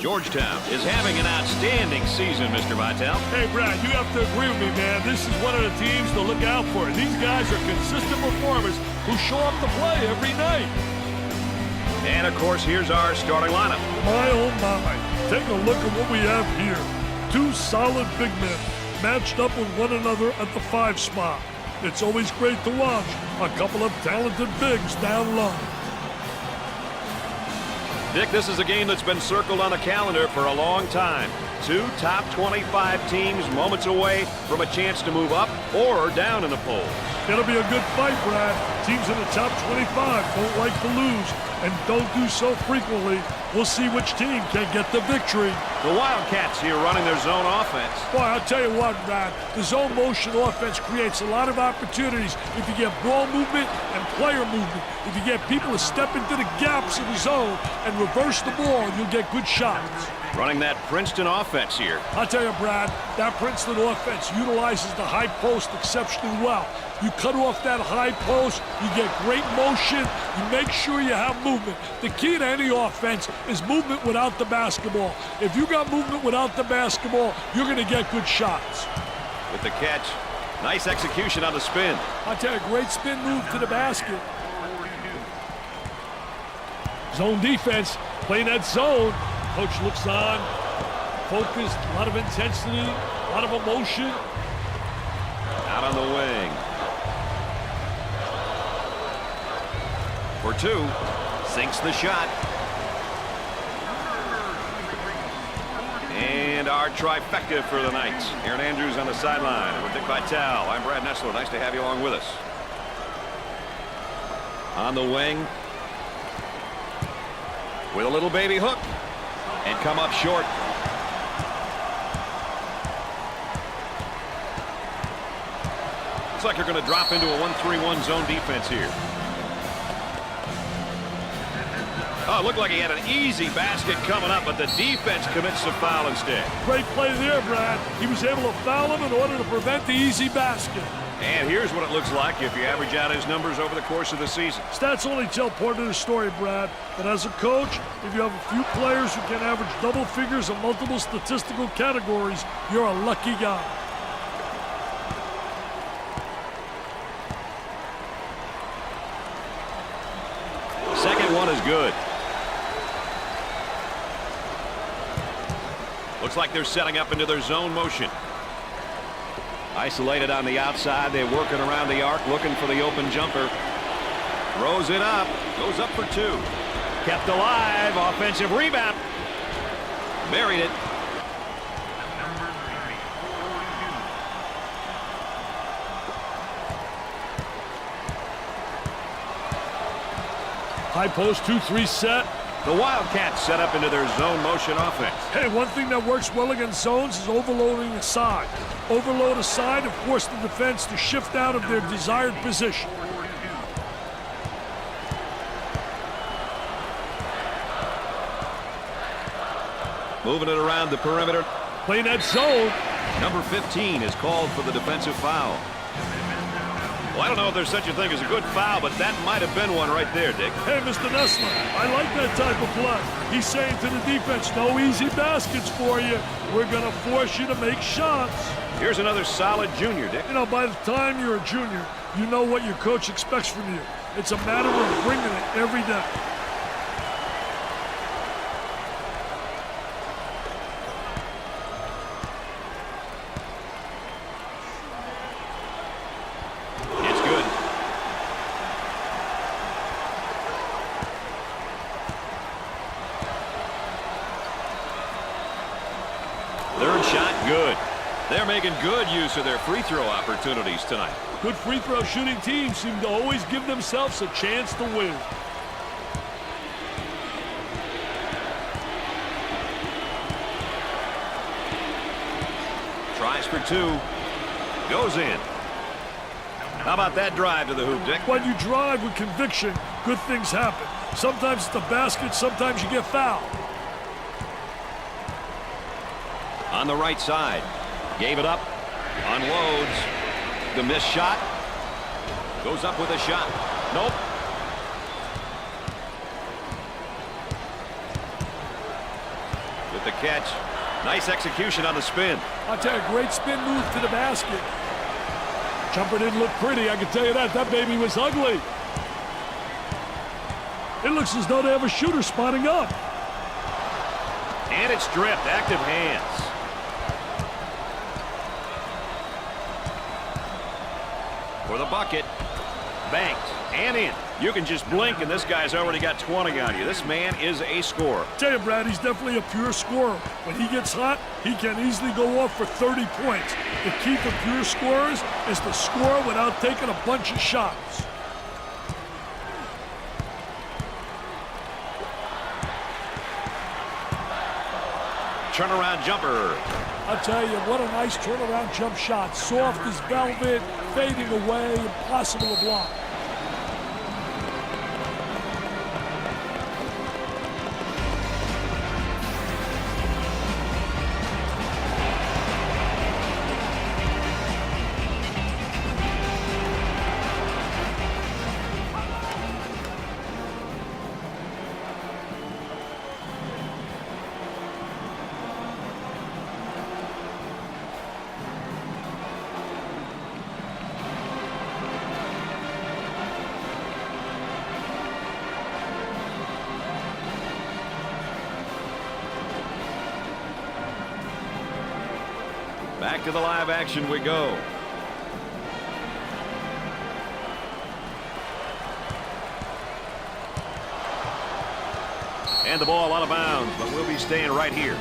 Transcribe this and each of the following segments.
Georgetown is having an outstanding season, Mr. Vitale. Hey, Brad, you have to agree with me, man. This is one of the teams to look out for. These guys are consistent performers who show up to play every night. And, of course, here's our starting lineup. My, oh, my. Take a look at what we have here. Two solid big men matched up with one another at the 5 spot. It's always great to watch a couple of talented bigs down low. Dick, this is a game that's been circled on the calendar for a long time. 2 top 25 teams moments away from a chance to move up or down in the polls. It'll be a good fight, Brad. Teams in the top 25 don't like to lose and don't do so frequently. We'll see which team can get the victory. The Wildcats here running their zone offense. Boy, I'll tell you what, Brad, the zone motion offense creates a lot of opportunities if you get ball movement and player movement. If you get people to step into the gaps in the zone and reverse the ball, you'll get good shots. Running that Princeton offense here. I'll tell you, Brad, that Princeton offense utilizes the high post exceptionally well. You cut off that high post, you get great motion, you make sure you have movement. The key to any offense is movement without the basketball. If you got movement without the basketball, you're going to get good shots. With the catch, nice execution on the spin. I'll tell you, great spin move to the basket. Zone defense, playing that zone. Coach looks on, focused, a lot of intensity, a lot of emotion. Out on the wing. For 2, sinks the shot. And our trifecta for the night. Aaron Andrews on the sideline with Dick Vitale. I'm Brad Nessler. Nice to have you along with us. On the wing. With a little baby hook. And come up short. Looks like you're going to drop into a 1-3-1 zone defense here. Oh, it looked like he had an easy basket coming up, but the defense commits the foul instead. Great play there, Brad. He was able to foul him in order to prevent the easy basket. And here's what it looks like if you average out his numbers over the course of the season. Stats only tell part of the story, Brad. But as a coach, if you have a few players who can average double figures in multiple statistical categories, you're a lucky guy. Second one is good. Looks like they're setting up into their zone motion. Isolated on the outside. They're working around the arc, looking for the open jumper. Throws it up. Goes up for 2. Kept alive. Offensive rebound. Buried it. High post 2-3 set. The Wildcats set up into their zone motion offense. Hey, one thing that works well against zones is overloading the side. Overload a side and force the defense to shift out of their desired position. Moving it around the perimeter. Playing that zone. Number 15 is called for the defensive foul. Well, I don't know if there's such a thing as a good foul, but that might have been one right there, Dick. Hey, Mr. Nessler, I like that type of play. He's saying to the defense, no easy baskets for you. We're going to force you to make shots. Here's another solid junior, Dick. You know, by the time you're a junior, you know what your coach expects from you. It's a matter of bringing it every day. Third shot, good. They're making good use of their free throw opportunities tonight. Good free throw shooting teams seem to always give themselves a chance to win. Tries for 2. Goes in. How about that drive to the hoop, Dick? When you drive with conviction, good things happen. Sometimes it's the basket, sometimes you get fouled. On the right side. Gave it up. Unloads. The missed shot. Goes up with a shot. Nope. the catch. Nice execution on the spin. I'll tell you, great spin move to the basket. Jumper didn't look pretty, I can tell you that. That baby was ugly. It looks as though they have a shooter spotting up. And it's stripped. Active hands. For the bucket. Banked and in. You can just blink and this guy's already got 20 on you. This man is a scorer. Tell you, Brad, he's definitely a pure scorer. When he gets hot, he can easily go off for 30 points. The key for pure scorers is to score without taking a bunch of shots. Turnaround jumper. I'll tell you, what a nice turnaround jump shot. Soft as velvet, fading away, impossible to block. Back to the live action we go. And the ball out of bounds, but we'll be staying right here.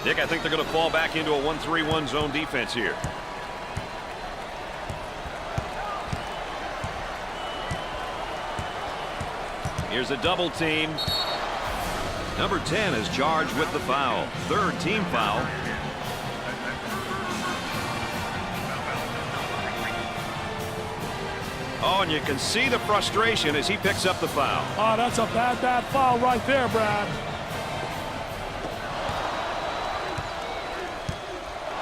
Dick, I think they're going to fall back into a 1-3-1 zone defense here. Here's a double team. Number 10 is charged with the foul. Third team foul. Oh, and you can see the frustration as he picks up the foul. Oh, that's a bad foul right there, Brad.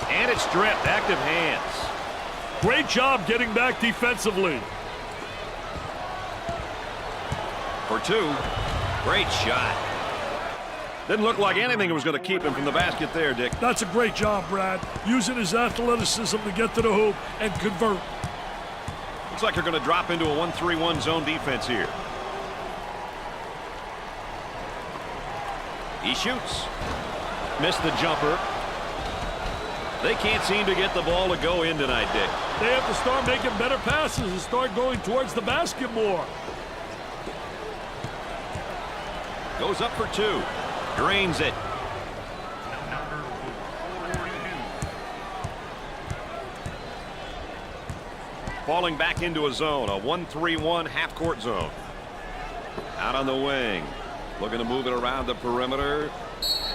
And it's stripped. Active hands. Great job getting back defensively. For two. Great shot. Didn't look like anything was going to keep him from the basket there, Dick. That's a great job, Brad. Using his athleticism to get to the hoop and convert. Looks like they're going to drop into a 1-3-1 zone defense here. He shoots. Missed the jumper. They can't seem to get the ball to go in tonight, Dick. They have to start making better passes and start going towards the basket more. Goes up for two. Drains it. Falling back into a zone, a 1-3-1 half-court zone. Out on the wing. Looking to move it around the perimeter.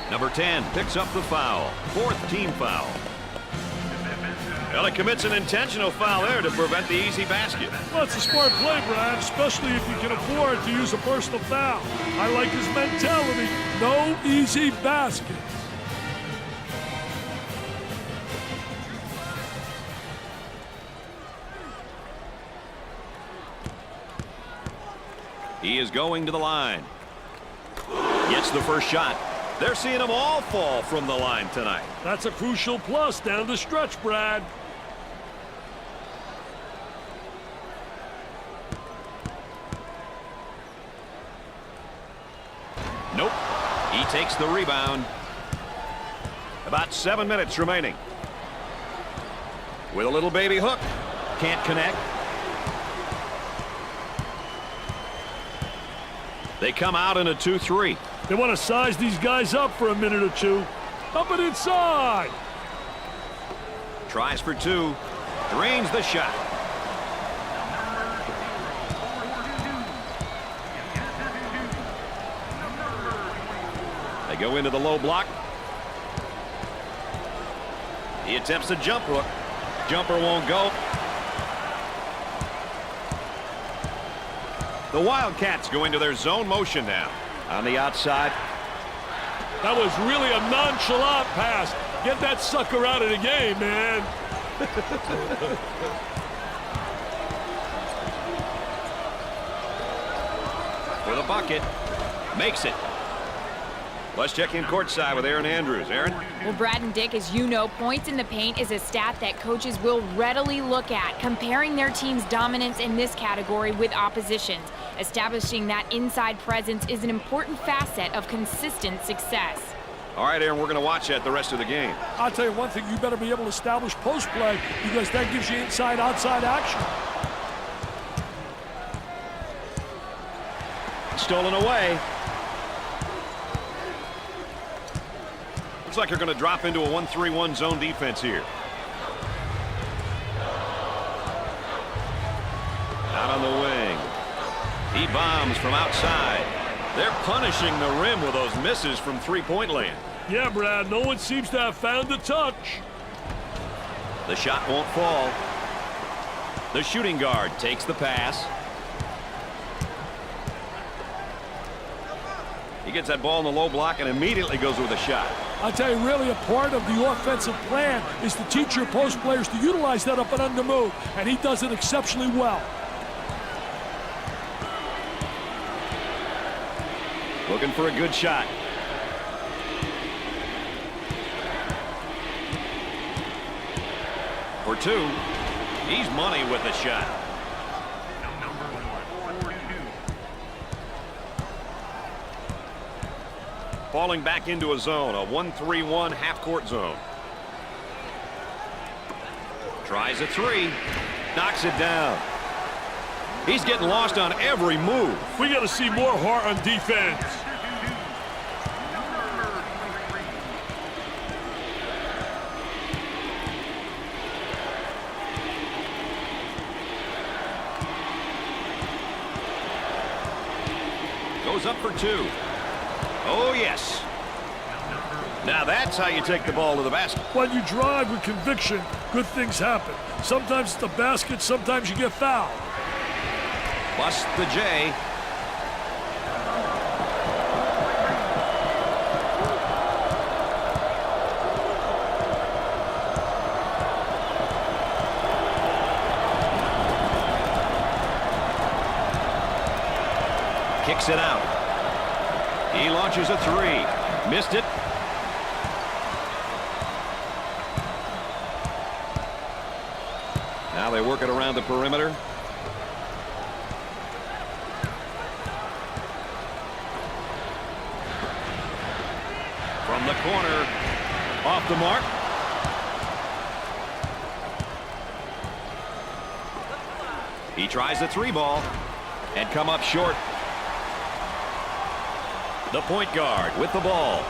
Number 10 picks up the foul. Fourth team foul. Well, it commits an intentional foul there to prevent the easy basket. Well, it's a smart play, Brad, especially if you can afford to use a personal foul. I like his mentality. No easy baskets. He is going to the line. Gets the first shot. They're seeing them all fall from the line tonight. That's a crucial plus down the stretch, Brad. Nope. He takes the rebound. About 7 minutes remaining. With a little baby hook. Can't connect. They come out in a 2-3. They want to size these guys up for a minute or two. Up and inside. Tries for two. Drains the shot. They go into the low block. He attempts a jump hook. Jumper won't go. The Wildcats go into their zone motion now. On the outside. That was really a nonchalant pass. Get that sucker out of the game, man. For the bucket. Makes it. Let's check in courtside with Aaron Andrews. Aaron? Well, Brad and Dick, as you know, points in the paint is a stat that coaches will readily look at, comparing their team's dominance in this category with opposition's. Establishing that inside presence is an important facet of consistent success. All right, Aaron, we're going to watch that the rest of the game. I'll tell you one thing, you better be able to establish post play because that gives you inside-outside action. Stolen away. Looks like they're going to drop into a 1-3-1 zone defense here. Out on the wing. He bombs from outside. They're punishing the rim with those misses from three-point land. Yeah, Brad, no one seems to have found the touch. The shot won't fall. The shooting guard takes the pass. He gets that ball in the low block and immediately goes with a shot. I'll tell you, really a part of the offensive plan is to teach your post players to utilize that up and under move, and he does it exceptionally well. Looking for a good shot. For two. He's money with the shot. Falling back into a zone, a 1-3-1 half-court zone. Tries a three. Knocks it down. He's getting lost on every move. We got to see more heart on defense. Goes up for two. Oh, yes. Now that's how you take the ball to the basket. When you drive with conviction, good things happen. Sometimes it's the basket, sometimes you get fouled. Bust the J. Kicks it out. He launches a three. Missed it. Now they work it around the perimeter. From the corner. Off the mark. He tries the three ball and come up short. The point guard with the ball.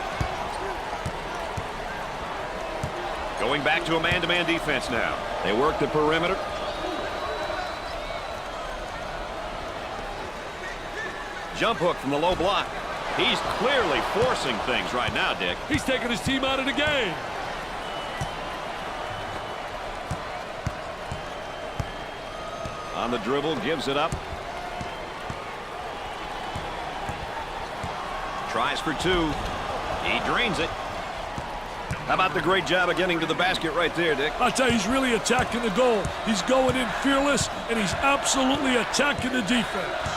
Going back to a man-to-man defense now. They work the perimeter. Jump hook from the low block. He's clearly forcing things right now, Dick. He's taking his team out of the game. On the dribble, gives it up. Tries for two. He drains it. How about the great job of getting to the basket right there, Dick? I'll tell you, he's really attacking the goal. He's going in fearless, and he's absolutely attacking the defense.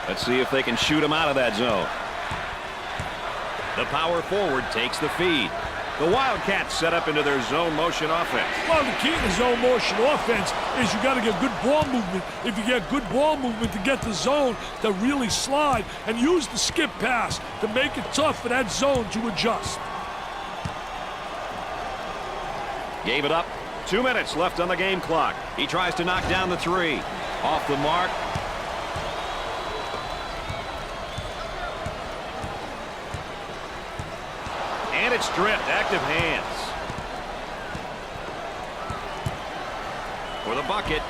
Let's see if they can shoot him out of that zone. The power forward takes the feed. The Wildcats set up into their zone motion offense. Well, the key to zone motion offense is you got to get good ball movement. If you get good ball movement to get the zone to really slide and use the skip pass to make it tough for that zone to adjust. Gave it up. 2 minutes left on the game clock. He tries to knock down the three. Off the mark. And it's stripped. Active hands. For the bucket.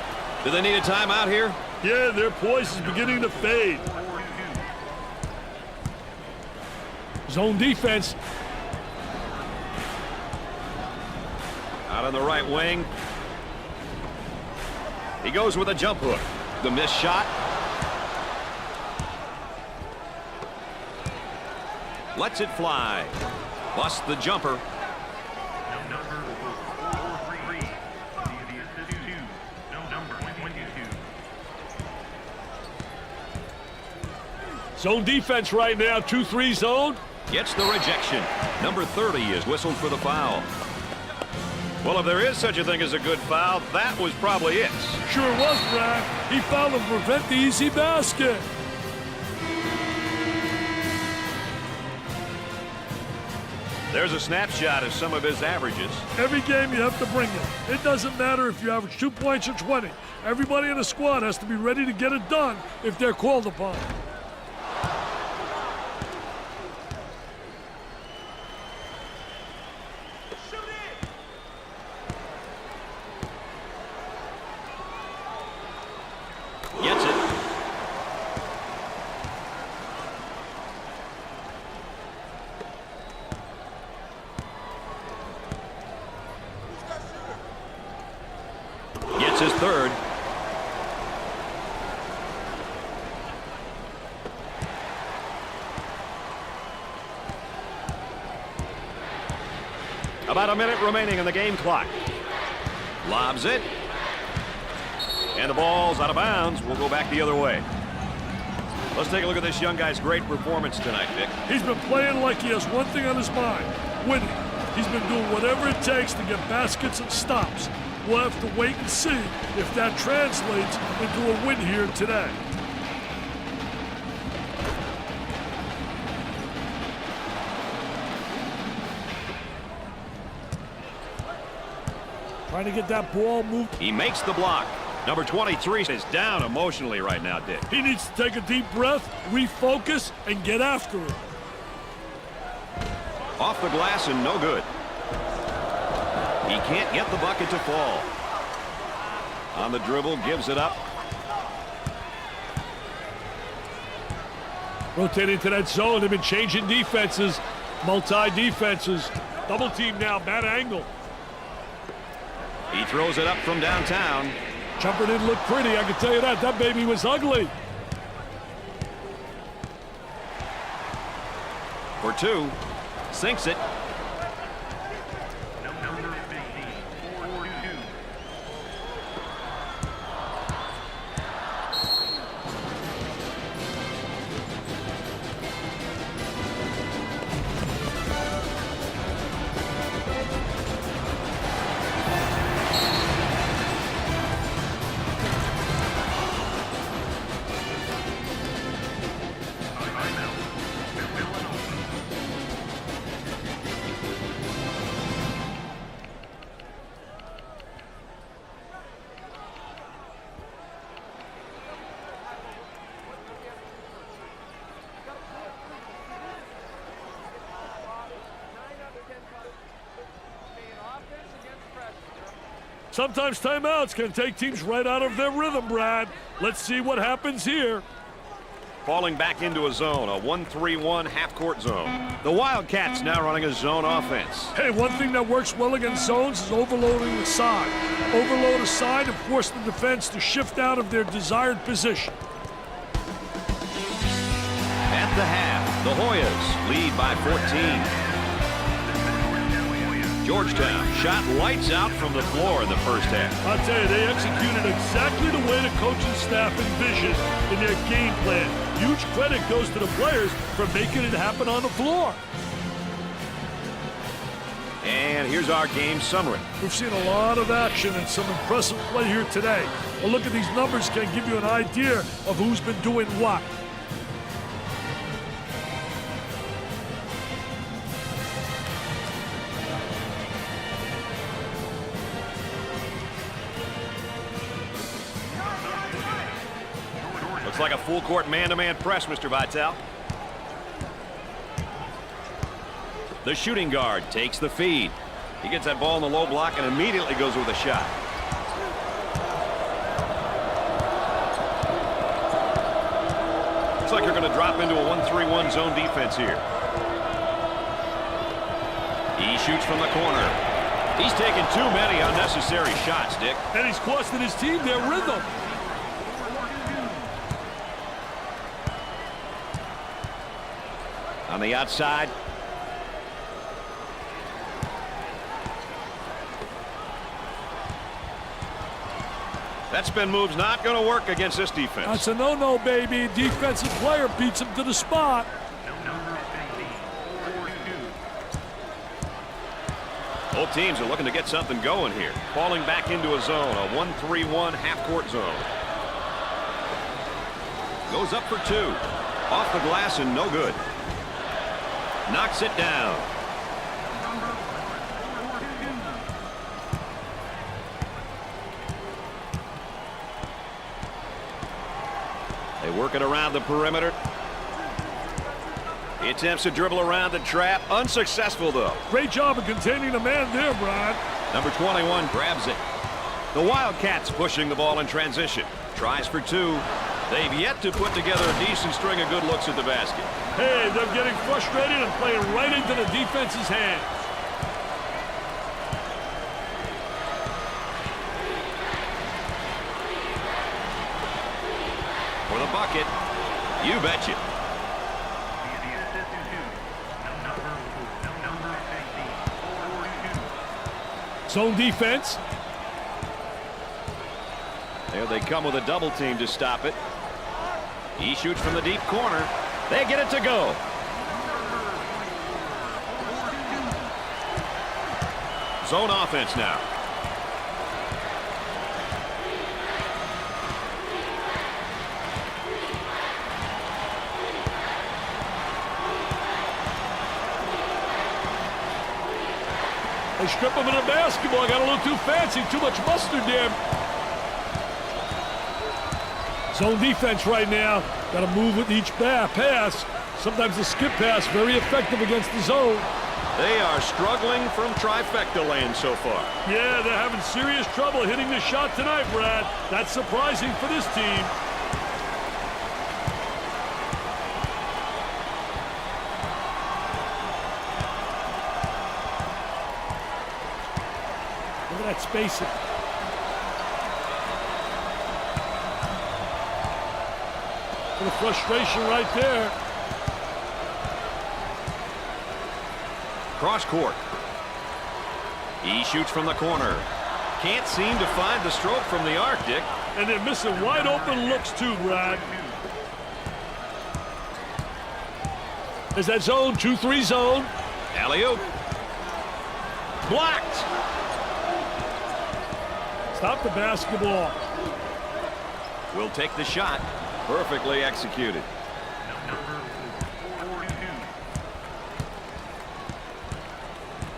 Do they need a timeout here? Yeah, their poise is beginning to fade. Zone defense. Out on the right wing. He goes with a jump hook. The missed shot. Lets it fly. Busts the jumper. Zone defense right now, 2-3 zone. Gets the rejection. Number 30 is whistled for the foul. Well, if there is such a thing as a good foul, that was probably it. Sure was, Brad. He fouled to prevent the easy basket. There's a snapshot of some of his averages. Every game you have to bring it. It doesn't matter if you average 2 points or 20. Everybody in the squad has to be ready to get it done if they're called upon. Gets it. Gets his third. About a minute remaining on the game clock. Lobs it. And the ball's out of bounds. We'll go back the other way. Let's take a look at this young guy's great performance tonight, Vic. He's been playing like he has one thing on his mind, winning. He's been doing whatever it takes to get baskets and stops. We'll have to wait and see if that translates into a win here today. Trying to get that ball moved. He makes the block. Number 23 is down emotionally right now, Dick. He needs to take a deep breath, refocus, and get after it. Off the glass and no good. He can't get the bucket to fall. On the dribble, gives it up. Rotating to that zone. They've been changing defenses, multi-defenses. Double team now, bad angle. He throws it up from downtown. Jumper didn't look pretty, I can tell you that. That baby was ugly. For two. Sinks it. Sometimes timeouts can take teams right out of their rhythm, Brad. Let's see what happens here. Falling back into a zone, a 1-3-1 half-court zone. The Wildcats now running a zone offense. Hey, one thing that works well against zones is overloading the side. Overload a side and force the defense to shift out of their desired position. At the half, the Hoyas lead by 14. Georgetown shot lights out from the floor in the first half. I'll tell you, they executed exactly the way the coaching staff envisioned in their game plan. Huge credit goes to the players for making it happen on the floor. And here's our game summary. We've seen a lot of action and some impressive play here today. A look at these numbers can give you an idea of who's been doing what. Looks like a full-court man-to-man press, Mr. Vitale. The shooting guard takes the feed. He gets that ball in the low block and immediately goes with a shot. Looks like you're going to drop into a 1-3-1 zone defense here. He shoots from the corner. He's taken too many unnecessary shots, Dick. And he's costing his team their rhythm. On the outside. That spin move's not going to work against this defense. That's a no-no, baby. Defensive player beats him to the spot. Both teams are looking to get something going here. Falling back into a zone, a 1-3-1 half-court zone. Goes up for two. Off the glass and no good. Knocks it down. They work it around the perimeter. He attempts to dribble around the trap. Unsuccessful, though. Great job of containing the man there, Brad. Number 21 grabs it. The Wildcats pushing the ball in transition. Tries for two. They've yet to put together a decent string of good looks at the basket. Hey, they're getting frustrated and playing right into the defense's hands. For the bucket. You betcha. Zone defense. There they come with a double team to stop it. He shoots from the deep corner. They get it to go. Zone offense now. They strip him in a basketball. Got a little too fancy. Too much mustard there. Zone defense right now. Got to move with each pass. Sometimes the skip pass very effective against the zone. They are struggling from trifecta land so far. Yeah, they're having serious trouble hitting the shot tonight, Brad. That's surprising for this team. Look at that spacing. The frustration right there. Cross court. He shoots from the corner. Can't seem to find the stroke from the arc, Dick. And they're missing wide open looks too, Brad. There's that zone, 2-3 zone. Alley-oop. Blocked. Stop the basketball. Will take the shot. Perfectly executed.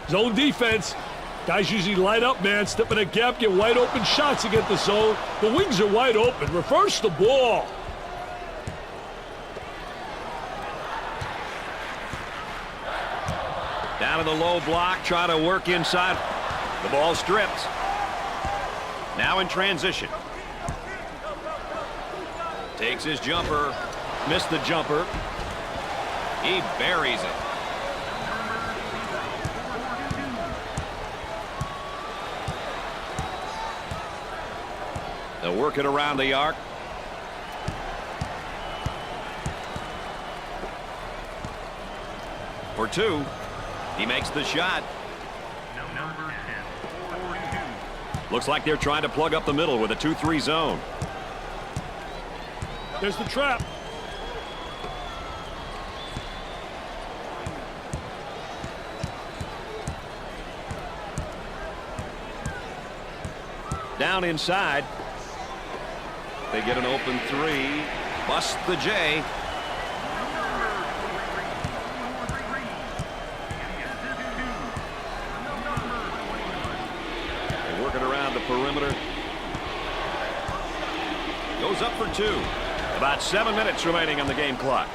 Zone defense. Guys usually light up, man. Step in a gap, get wide open shots against the zone. The wings are wide open. Reverse the ball. Down in the low block, trying to work inside. The ball stripped. Now in transition. Takes his jumper. Missed the jumper. He buries it. They'll work it around the arc. For two. He makes the shot. Looks like they're trying to plug up the middle with a 2-3 zone. There's the trap. Down inside. They get an open three. Bust the J. They work it around the perimeter. Goes up for two. About 7 minutes remaining on the game clock.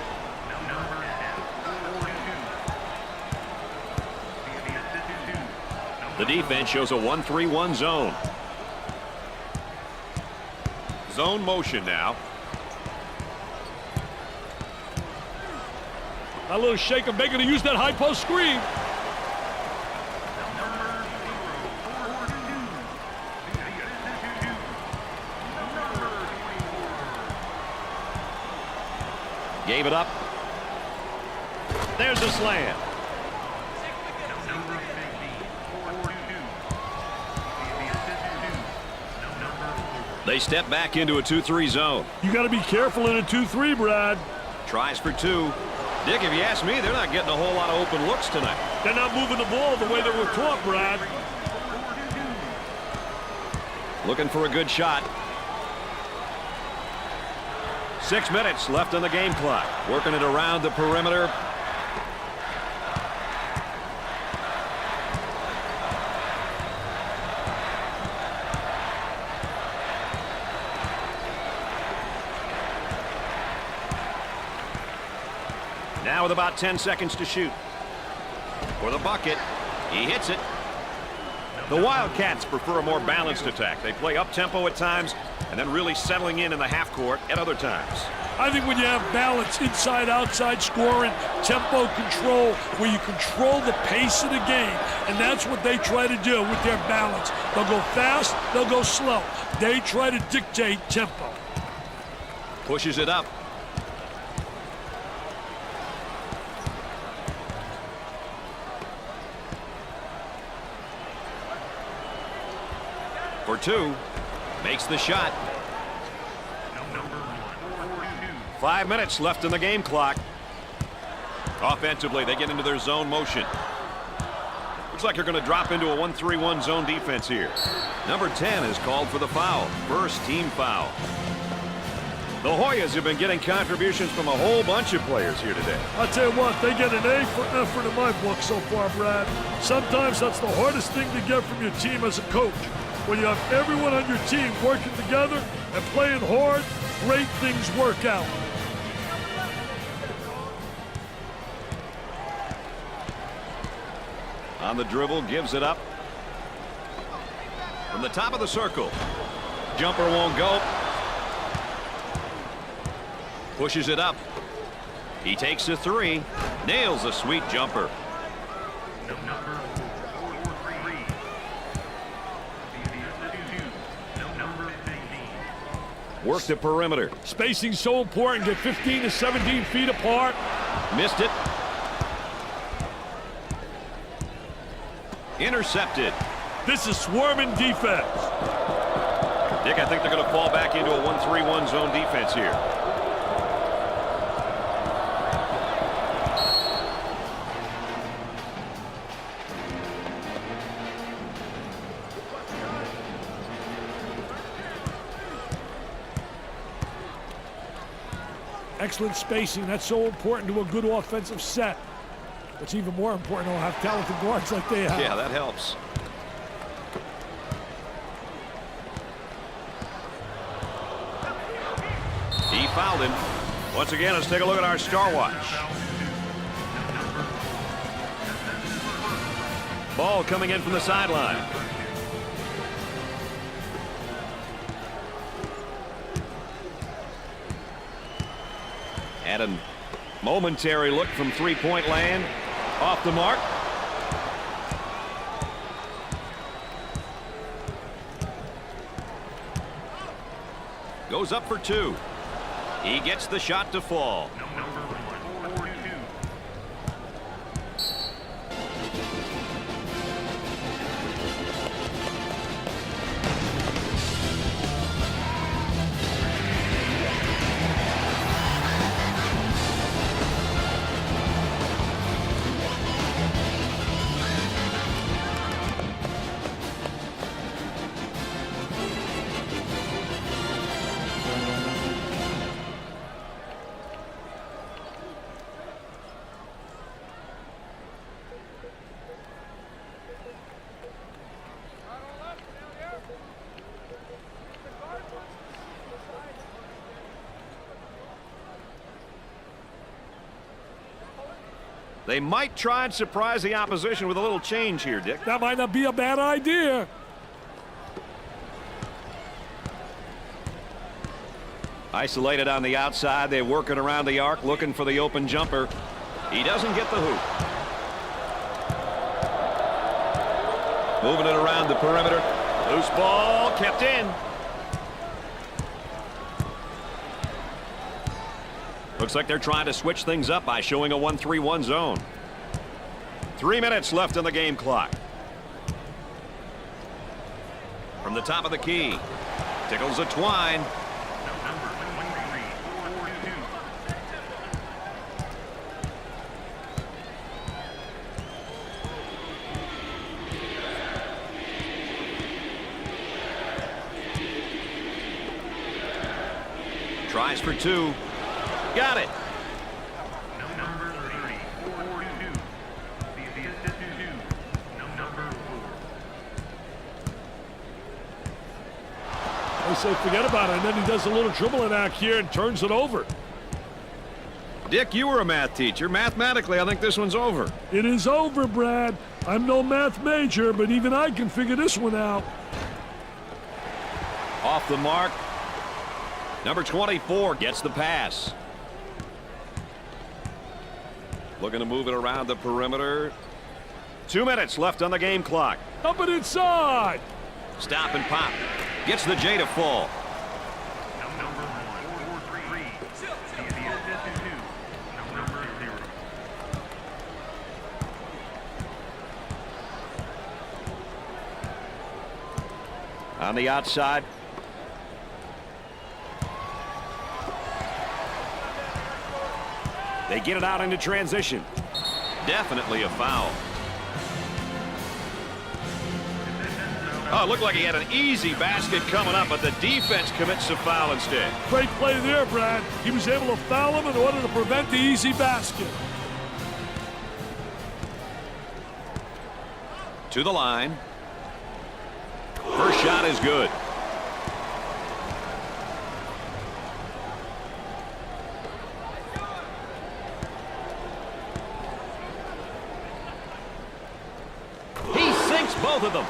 The defense shows a 1-3-1 zone. Zone motion now. A little shake and bacon to use that high post screen. Gave it up. There's a slam. They step back into a 2-3 zone. You got to be careful in a 2-3, Brad. Tries for two. Dick, if you ask me, they're not getting a whole lot of open looks tonight. They're not moving the ball the way they were taught, Brad. Looking for a good shot. 6 minutes left on the game clock. Working it around the perimeter. Now with about 10 seconds to shoot. For the bucket. He hits it. The Wildcats prefer a more balanced attack. They play up-tempo at times and then really settling in the half court at other times. I think when you have balance, inside, outside scoring, tempo control, where you control the pace of the game, and that's what they try to do with their balance. They'll go fast, they'll go slow. They try to dictate tempo. Pushes it up. For two. Makes the shot. 5 minutes left in the game clock. Offensively, they get into their zone motion. Looks like they're going to drop into a 1-3-1 zone defense here. Number 10 is called for the foul. First team foul. The Hoyas have been getting contributions from a whole bunch of players here today. I'll tell you what, they get an A for effort in my book so far, Brad. Sometimes that's the hardest thing to get from your team as a coach. When you have everyone on your team working together and playing hard, great things work out. On the dribble, gives it up. From the top of the circle. Jumper won't go. Pushes it up. He takes a three. Nails a sweet jumper. Work the perimeter. Spacing's so important. Get 15 to 17 feet apart. Missed it. Intercepted. This is swarming defense. Dick, I think they're going to fall back into a 1-3-1 zone defense here. Excellent spacing. That's so important to a good offensive set. What's even more important, they'll have talented guards like they have. Yeah, that helps. He fouled him. Once again, let's take a look at our star watch. Ball coming in from the sideline. Had a momentary look from three-point land. Off the mark. Goes up for two. He gets the shot to fall. They might try and surprise the opposition with a little change here, Dick. That might not be a bad idea. Isolated on the outside. They're working around the arc, looking for the open jumper. He doesn't get the hoop. Moving it around the perimeter. Loose ball kept in. Looks like they're trying to switch things up by showing a 1-3-1 zone. 3 minutes left on the game clock. From the top of the key. Tickles a twine. Tries for two. Got it. I say forget about it, and then he does a little dribbling act here and turns it over. Dick, you were a math teacher. Mathematically, I think this one's over. It is over, Brad. I'm no math major, but even I can figure this one out. Off the mark. Number 24 gets the pass. Looking to move it around the perimeter. 2 minutes left on the game clock. Up and inside. Stop and pop. Gets the J to fall. On the outside. They get it out into transition. Definitely a foul. Oh, it looked like he had an easy basket coming up, but the defense commits a foul instead. Great play there, Brad. He was able to foul him in order to prevent the easy basket. To the line. First shot is good. He sinks both of them.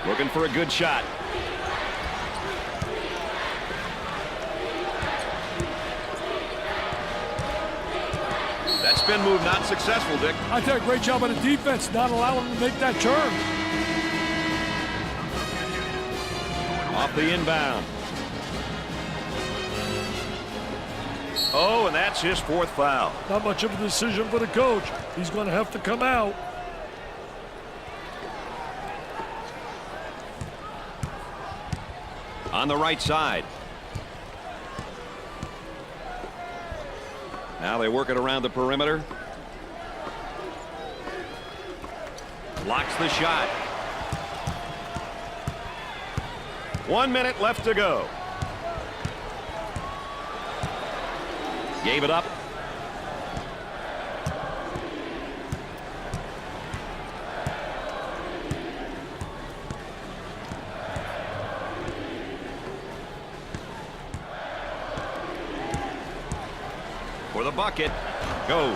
Looking for a good shot. That spin move not successful, Dick. I did a great job on the defense, not allowing him to make that turn. Off the inbound. Oh, and that's his fourth foul. Not much of a decision for the coach. He's going to have to come out. On the right side. Now they work it around the perimeter. Blocks the shot. 1 minute left to go. Gave it up. For the bucket. Goes.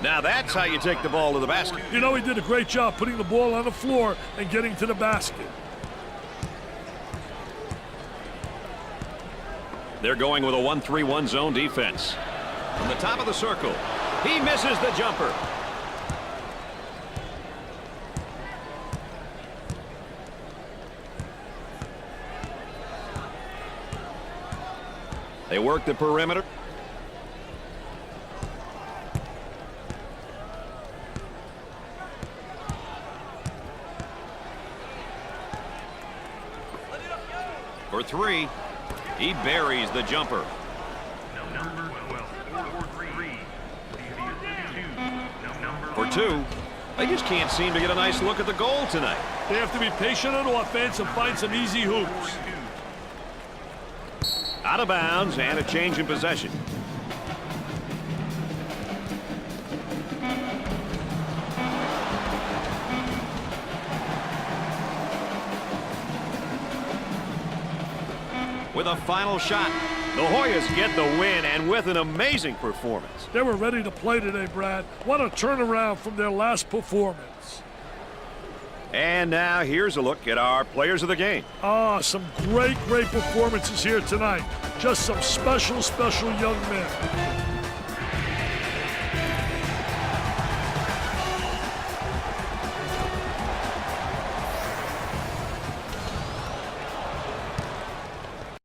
Now that's how you take the ball to the basket. You know, he did a great job putting the ball on the floor and getting to the basket. They're going with a 1-3-1 zone defense. From the top of the circle. He misses the jumper. They work the perimeter. For three. He buries the jumper. For two. They just can't seem to get a nice look at the goal tonight. They have to be patient on offense and find some easy hoops. Out of bounds and a change in possession. With a final shot, the Hoyas get the win, and with an amazing performance. They were ready to play today, Brad. What a turnaround from their last performance. And now here's a look at our players of the game. Some great performances here tonight. Just some special young men.